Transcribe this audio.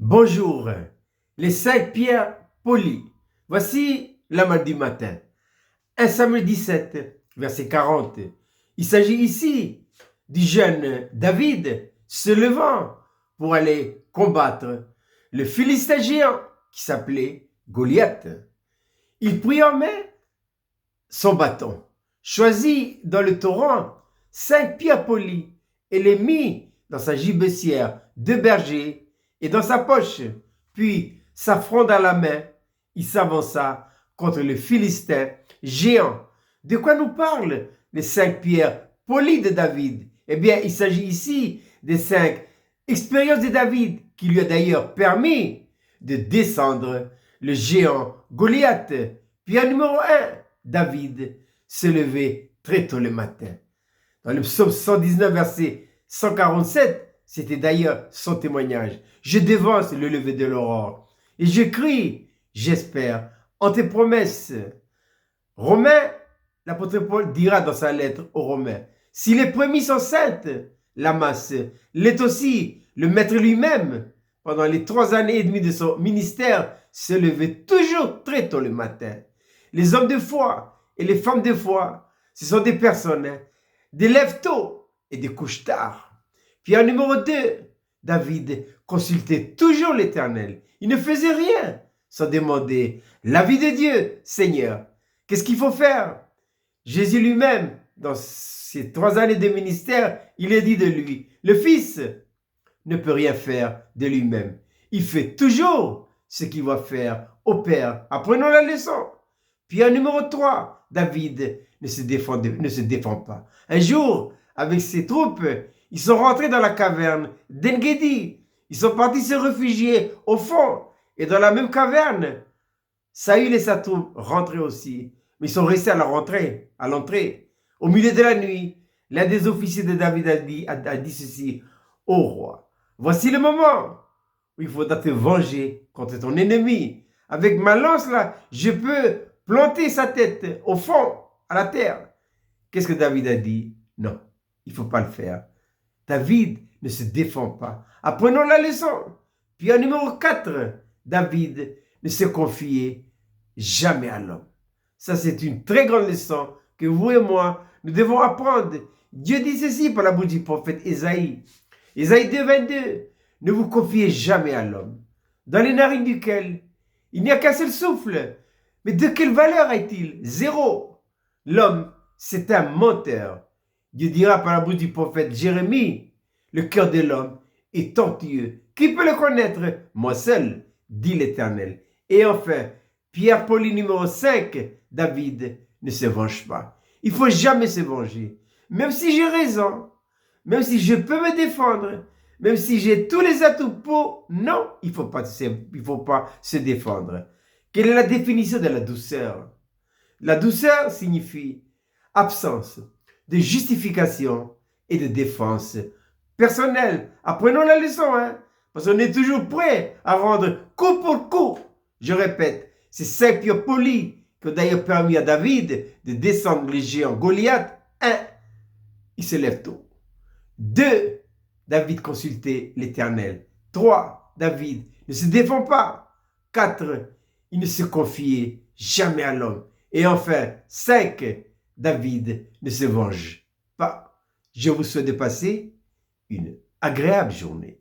Bonjour, les 5 pierres polies. Voici la main du matin. 1 Samuel 17, verset 40. Il s'agit ici du jeune David se levant pour aller combattre le Philistin géant qui s'appelait Goliath. Il prit en main son bâton, choisit dans le torrent 5 pierres polies et les mit dans sa gibecière de berger et dans sa poche. Puis, sa fronde à la main, il s'avança contre le Philistin géant. De quoi nous parlent les 5 pierres polies de David? Eh bien, il s'agit ici des 5 expériences de David qui lui a d'ailleurs permis de descendre le géant Goliath. Pierre numéro 1, David se levait très tôt le matin. Dans le psaume 119, verset 147, c'était d'ailleurs son témoignage. Je devance le lever de l'aurore et je crie, j'espère, en tes promesses. Romains, l'apôtre Paul dira dans sa lettre aux Romains, si les prémices sont saintes, la masse l'est aussi. Le maître lui-même, pendant les 3 années et demie de son ministère, se levait toujours très tôt le matin. Les hommes de foi et les femmes de foi, ce sont des personnes, des lève tôt et des couches tard. Pierre numéro 2, David consultait toujours l'Éternel. Il ne faisait rien sans demander l'avis de Dieu. Seigneur, qu'est-ce qu'il faut faire? Jésus lui-même, dans ses 3 années de ministère, il a dit de lui, le Fils ne peut rien faire de lui-même. Il fait toujours ce qu'il va faire au Père. Apprenons la leçon. Pierre numéro 3, David ne se défend pas. Un jour, avec ses troupes, ils sont rentrés dans la caverne d'En-Gedi. Ils sont partis se réfugier au fond. Et dans la même caverne, Saül et sa troupe rentraient aussi. Mais ils sont restés à l'entrée. Au milieu de la nuit, l'un des officiers de David a dit ceci au roi. Voici le moment où il faudra te venger contre ton ennemi. Avec ma lance là, je peux planter sa tête au fond, à la terre. Qu'est-ce que David a dit? Non, il ne faut pas le faire. David ne se défend pas. Apprenons la leçon. Puis en numéro 4, David ne se confiait jamais à l'homme. Ça, c'est une très grande leçon que vous et moi, nous devons apprendre. Dieu dit ceci par la bouche du prophète Ésaïe. Ésaïe 2, 22. Ne vous confiez jamais à l'homme, dans les narines duquel il n'y a qu'un seul souffle. Mais de quelle valeur est-il? 0. L'homme, c'est un menteur. Dieu dira par la bouche du prophète Jérémie, le cœur de l'homme est tortueux. Qui peut le connaître? Moi seul, dit l'Éternel. Et enfin, Pierre Pauli numéro 5, David ne se venge pas. Il ne faut jamais se venger. Même si j'ai raison, même si je peux me défendre, même si j'ai tous les atouts pour, non, il ne faut pas se défendre. Quelle est la définition de la douceur? La douceur signifie absence de justification et de défense personnelle. Apprenons la leçon, parce qu'on est toujours prêt à rendre coup pour coup. Je répète, c'est 5 pierres polies qui ont d'ailleurs permis à David de descendre le géant Goliath. 1. Il se lève tôt. 2. David consultait l'Éternel. 3. David ne se défend pas. 4. Il ne se confiait jamais à l'homme. Et enfin, 5. David ne se venge pas. Je vous souhaite de passer une agréable journée.